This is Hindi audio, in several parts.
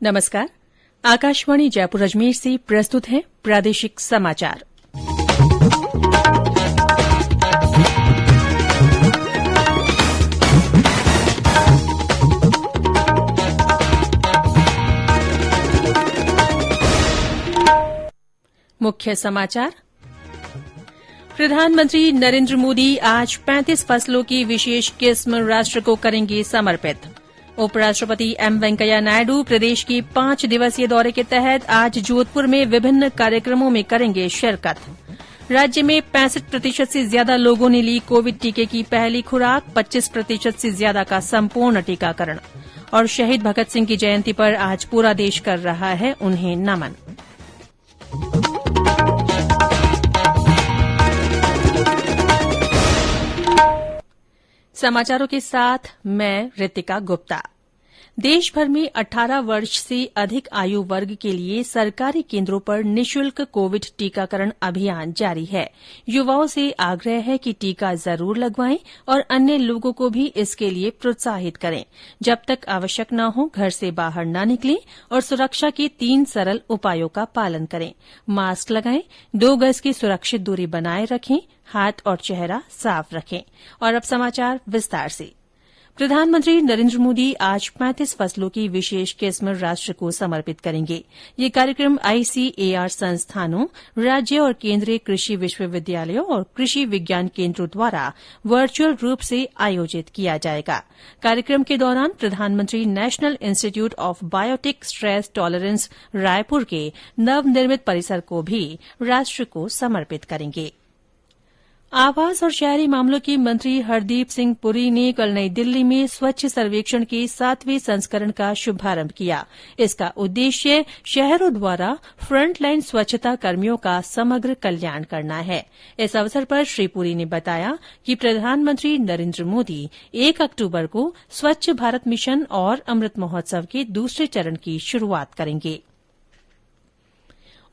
नमस्कार। आकाशवाणी जयपुर अजमेर से प्रस्तुत है प्रादेशिक समाचार। मुख्य समाचार। प्रधानमंत्री नरेंद्र मोदी आज 35 फसलों की विशेष किस्म राष्ट्र को करेंगे समर्पित। उपराष्ट्रपति एम वेंकैया नायडू प्रदेश के 5 दिवसीय दौरे के तहत आज जोधपुर में विभिन्न कार्यक्रमों में करेंगे शिरकत। राज्य में 65% से ज्यादा लोगों ने ली कोविड टीके की पहली खुराक, 25% से ज्यादा का संपूर्ण टीकाकरण। और शहीद भगत सिंह की जयंती पर आज पूरा देश कर रहा है उन्हें नमन। समाचारों के साथ मैं रितिका गुप्ता। देश भर में 18 वर्ष से अधिक आयु वर्ग के लिए सरकारी केंद्रों पर निःशुल्क कोविड टीकाकरण अभियान जारी है। युवाओं से आग्रह है कि टीका जरूर लगवाएं और अन्य लोगों को भी इसके लिए प्रोत्साहित करें। जब तक आवश्यक न हो घर से बाहर न निकलें और सुरक्षा के 3 सरल उपायों का पालन करें। मास्क लगाएं, 2 गज की सुरक्षित दूरी बनाए रखें, हाथ और चेहरा साफ रखें। और अब समाचार विस्तार से। प्रधानमंत्री नरेंद्र मोदी आज 35 फसलों की विशेष किस्म राष्ट्र को समर्पित करेंगे। ये कार्यक्रम आईसीएआर संस्थानों, राज्य और केंद्रीय कृषि विश्वविद्यालयों और कृषि विज्ञान केंद्रों द्वारा वर्चुअल रूप से आयोजित किया जाएगा। कार्यक्रम के दौरान प्रधानमंत्री national institute of biotic stress tolerance Raipur के नवनिर्मित परिसर को भी राष्ट्र को समर्पित करेंगे। आवास और शहरी मामलों के मंत्री हरदीप सिंह पुरी ने कल नई दिल्ली में स्वच्छ सर्वेक्षण के 7वें संस्करण का शुभारंभ किया। इसका उद्देश्य शहरों द्वारा फ्रंटलाइन स्वच्छता कर्मियों का समग्र कल्याण करना है। इस अवसर पर श्री पुरी ने बताया कि प्रधानमंत्री नरेंद्र मोदी 1 अक्टूबर को स्वच्छ भारत मिशन और अमृत महोत्सव के दूसरे चरण की शुरूआत करेंगे।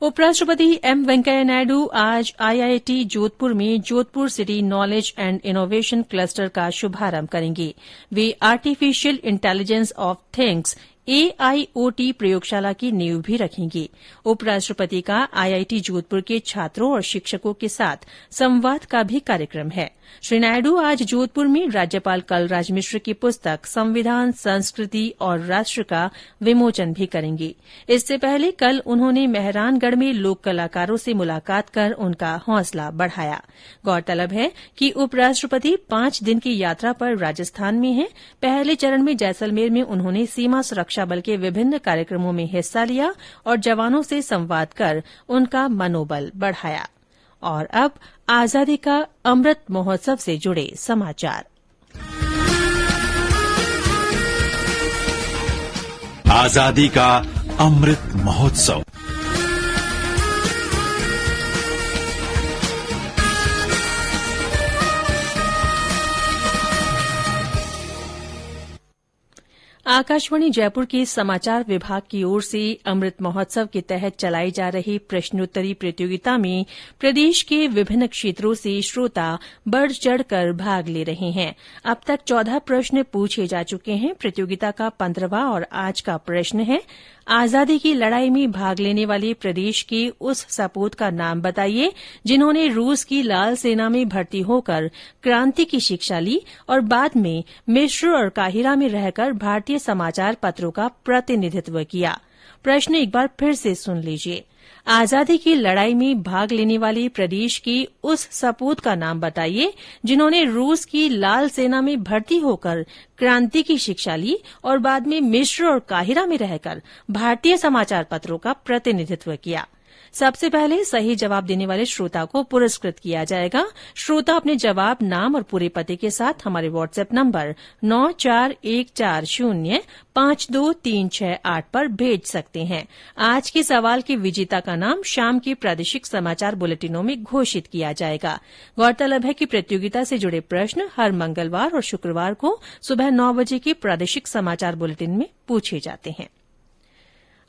उपराष्ट्रपति एम वेंकैया नायडू आज आईआईटी जोधपुर में Jodhpur city knowledge and innovation cluster का शुभारंभ करेंगे। वे artificial intelligence of things AIoT प्रयोगशाला की नींव भी रखेंगे। उपराष्ट्रपति का आईआईटी जोधपुर के छात्रों और शिक्षकों के साथ संवाद का भी कार्यक्रम है। श्री नायडू आज जोधपुर में राज्यपाल कलराज मिश्र की पुस्तक संविधान, संस्कृति और राष्ट्र का विमोचन भी करेंगे। इससे पहले कल उन्होंने मेहरानगढ़ में लोक कलाकारों से मुलाकात कर उनका हौसला बढ़ाया। गौरतलब है कि उपराष्ट्रपति 5 दिन की यात्रा पर राजस्थान में हैं। पहले चरण में जैसलमेर में उन्होंने सीमा सुरक्षा बल के विभिन्न कार्यक्रमों में हिस्सा लिया और जवानों से संवाद कर उनका मनोबल बढ़ाया। और अब आजादी का अमृत महोत्सव से जुड़े समाचार। आजादी का अमृत महोत्सव। आकाशवाणी जयपुर के समाचार विभाग की ओर से अमृत महोत्सव के तहत चलाई जा रही प्रश्नोत्तरी प्रतियोगिता में प्रदेश के विभिन्न क्षेत्रों से श्रोता बढ़ चढ़कर भाग ले रहे हैं। अब तक 14 प्रश्न पूछे जा चुके हैं। प्रतियोगिता का 15वां और आज का प्रश्न है, आजादी की लड़ाई में भाग लेने वाले प्रदेश के उस सपूत का नाम बताइए जिन्होंने रूस की लाल सेना में भर्ती होकर क्रांति की शिक्षा ली और बाद में मिस्र और काहिरा में रहकर भारतीय समाचार पत्रों का प्रतिनिधित्व किया। प्रश्न एक बार फिर से सुन लीजिए। आजादी की लड़ाई में भाग लेने वाले प्रदेश के उस सपूत का नाम बताइए जिन्होंने रूस की लाल सेना में भर्ती होकर क्रांति की शिक्षा ली और बाद में मिस्र और काहिरा में रहकर भारतीय समाचार पत्रों का प्रतिनिधित्व किया। सबसे पहले सही जवाब देने वाले श्रोता को पुरस्कृत किया जाएगा। श्रोता अपने जवाब, नाम और पूरे पते के साथ हमारे व्हाट्सएप नंबर 9414052368 पर भेज सकते हैं। आज के सवाल के विजेता का नाम शाम के प्रादेशिक समाचार बुलेटिनों में घोषित किया जाएगा। गौरतलब है कि प्रतियोगिता से जुड़े प्रश्न हर मंगलवार और शुक्रवार को सुबह 9 बजे के प्रादेशिक समाचार बुलेटिन में पूछे जाते हैं।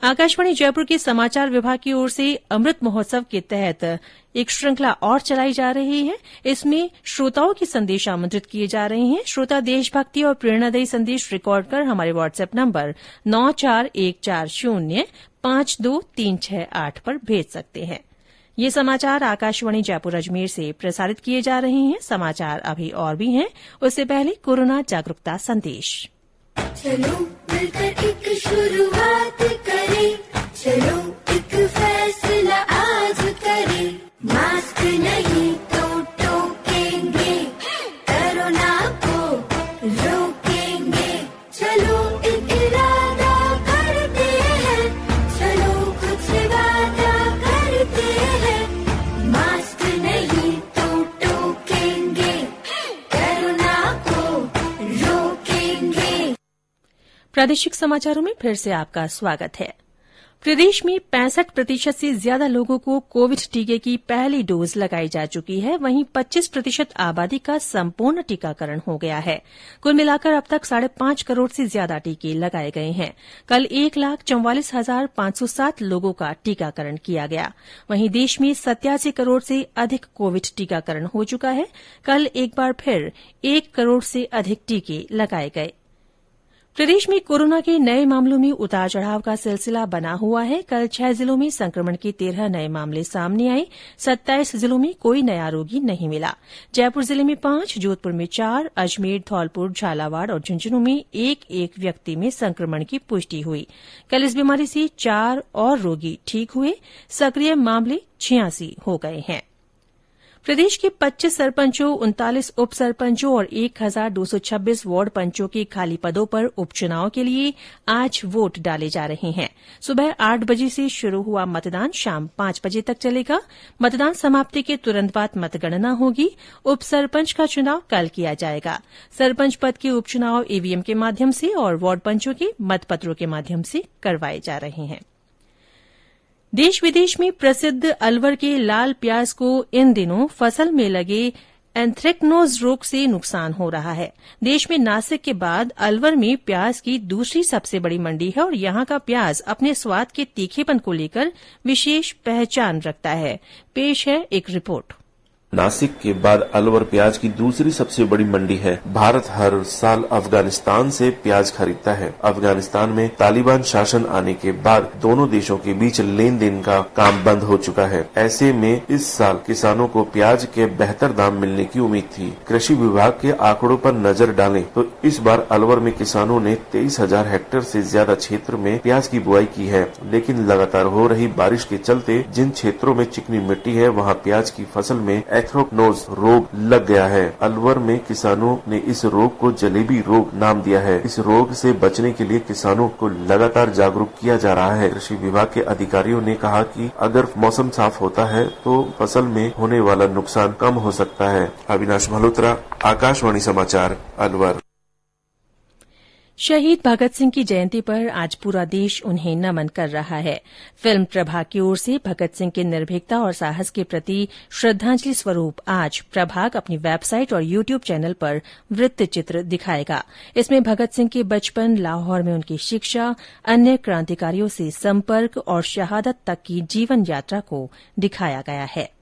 आकाशवाणी जयपुर के समाचार विभाग की ओर से अमृत महोत्सव के तहत एक श्रृंखला और चलाई जा रही है। इसमें श्रोताओं के संदेश आमंत्रित किए जा रहे हैं। श्रोता देशभक्ति और प्रेरणादायी संदेश रिकॉर्ड कर हमारे व्हाट्सएप नंबर 9414052368 पर भेज सकते हैं। ये समाचार आकाशवाणी जयपुर अजमेर से प्रसारित किए जा रहे हैं। समाचार अभी और भी हैं, उससे पहले कोरोना जागरूकता संदेश। चलो मिलकर एक शुरुआत करें, चलो एक फैसला आज करें, मास्क नहीं तो टोकेंगे, कोरोना को रोकेंगे, चलो एक इरादा करते हैं, चलो कुछ वादा करते हैं, मास्क नहीं तो टोकेंगे, कोरोना को रोकेंगे। प्रादेशिक समाचारों में फिर से आपका स्वागत है। प्रदेश में 65% से ज्यादा लोगों को कोविड टीके की पहली डोज लगाई जा चुकी है। वहीं 25% आबादी का संपूर्ण टीकाकरण हो गया है। कुल मिलाकर अब तक 5.5 करोड़ से ज्यादा टीके लगाए गए हैं। कल 1,44,507 लोगों का टीकाकरण किया गया। वहीं देश में 87 करोड़ से अधिक कोविड टीकाकरण हो चुका है। कल एक बार फिर 1 करोड़ से अधिक टीके लगाए गए। प्रदेश में कोरोना के नए मामलों में उतार चढ़ाव का सिलसिला बना हुआ है। कल 6 जिलों में संक्रमण के 13 नए मामले सामने आए। 27 जिलों में कोई नया रोगी नहीं मिला। जयपुर जिले में 5, जोधपुर में 4, अजमेर, धौलपुर, झालावाड़ और झुंझुनू में एक व्यक्ति में संक्रमण की पुष्टि हुई। कल इस बीमारी से 4 और रोगी ठीक हुए। सक्रिय मामले 86 हो गए हैं। प्रदेश के 25 सरपंचों, 39 उप सरपंचों और 1,226 वार्ड पंचों के खाली पदों पर उपचुनाव के लिए आज वोट डाले जा रहे हैं। सुबह 8 बजे से शुरू हुआ मतदान शाम 5 बजे तक चलेगा। मतदान समाप्ति के तुरंत बाद मतगणना होगी। उप सरपंच का चुनाव कल किया जाएगा। सरपंच पद के उपचुनाव ईवीएम के माध्यम से और वार्ड पंचों के मतपत्रों के माध्यम से करवाए जा रहे हैं। देश विदेश में प्रसिद्ध अलवर के लाल प्याज को इन दिनों फसल में लगे एंथ्रेक्नोज रोग से नुकसान हो रहा है। देश में नासिक के बाद अलवर में प्याज की दूसरी सबसे बड़ी मंडी है और यहां का प्याज अपने स्वाद के तीखेपन को लेकर विशेष पहचान रखता है। पेश है एक रिपोर्ट। नासिक के बाद अलवर प्याज की दूसरी सबसे बड़ी मंडी है। भारत हर साल अफगानिस्तान से प्याज खरीदता है। अफगानिस्तान में तालिबान शासन आने के बाद दोनों देशों के बीच लेन देन का काम बंद हो चुका है। ऐसे में इस साल किसानों को प्याज के बेहतर दाम मिलने की उम्मीद थी। कृषि विभाग के आंकड़ों पर नजर डालें तो इस बार अलवर में किसानों ने 23,000 हेक्टेयर से ज्यादा क्षेत्र में प्याज की बुआई की है। लेकिन लगातार हो रही बारिश के चलते जिन क्षेत्रों में चिकनी मिट्टी है वहाँ प्याज की फसल में एंथ्रेक्नोज रोग लग गया है। अलवर में किसानों ने इस रोग को जलेबी रोग नाम दिया है। इस रोग से बचने के लिए किसानों को लगातार जागरूक किया जा रहा है। कृषि विभाग के अधिकारियों ने कहा कि अगर मौसम साफ होता है तो फसल में होने वाला नुकसान कम हो सकता है। अविनाश मल्होत्रा, आकाशवाणी समाचार, अलवर। शहीद भगत सिंह की जयंती पर आज पूरा देश उन्हें नमन कर रहा है। फिल्म प्रभाग की ओर से भगत सिंह के निर्भीकता और साहस के प्रति श्रद्धांजलि स्वरूप आज प्रभाग अपनी वेबसाइट और यूट्यूब चैनल पर वृत्त चित्र दिखाएगा। इसमें भगत सिंह के बचपन, लाहौर में उनकी शिक्षा, अन्य क्रांतिकारियों से संपर्क और शहादत तक की जीवन यात्रा को दिखाया गया है।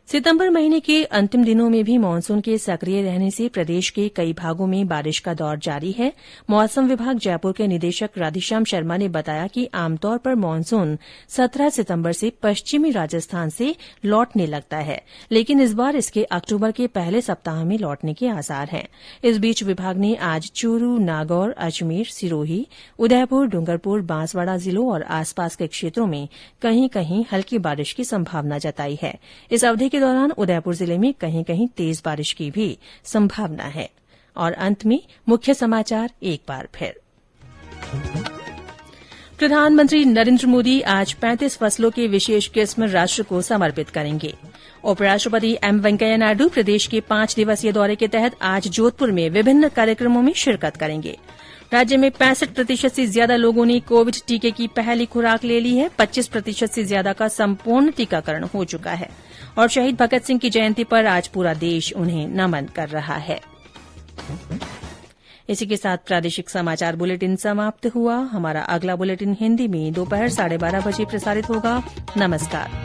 सितंबर महीने के अंतिम दिनों में भी मानसून के सक्रिय रहने से प्रदेश के कई भागों में बारिश का दौर जारी है। मौसम विभाग जयपुर के निदेशक राधेश्याम शर्मा ने बताया कि आमतौर पर मानसून 17 सितंबर से पश्चिमी राजस्थान से लौटने लगता है, लेकिन इस बार इसके अक्टूबर के पहले सप्ताह में लौटने के आसार हैं। इस बीच विभाग ने आज चूरू, नागौर, अजमेर, सिरोही, उदयपुर, डूंगरपुर, बांसवाड़ा जिलों और आसपास के क्षेत्रों में कहीं कहीं हल्की बारिश की संभावना जताई है। इस अवधि के दौरान उदयपुर जिले में कहीं कहीं तेज बारिश की भी संभावना है। और अंत में मुख्य समाचार एक बार फिर। प्रधानमंत्री नरेंद्र मोदी आज 35 फसलों की विशेष किस्म राष्ट्र को समर्पित करेंगे। उपराष्ट्रपति एम वेंकैया नायडू प्रदेश के 5 दिवसीय दौरे के तहत आज जोधपुर में विभिन्न कार्यक्रमों में शिरकत करेंगे। राज्य में 65% से ज्यादा लोगों ने कोविड टीके की पहली खुराक ले ली है। 25% से ज्यादा का संपूर्ण टीकाकरण हो चुका है। और शहीद भगत सिंह की जयंती पर आज पूरा देश उन्हें नमन कर रहा है। इसी के साथ प्रादेशिक समाचार बुलेटिन समाप्त हुआ। हमारा अगला बुलेटिन हिन्दी में दोपहर 12:30 बजे प्रसारित होगा। नमस्कार।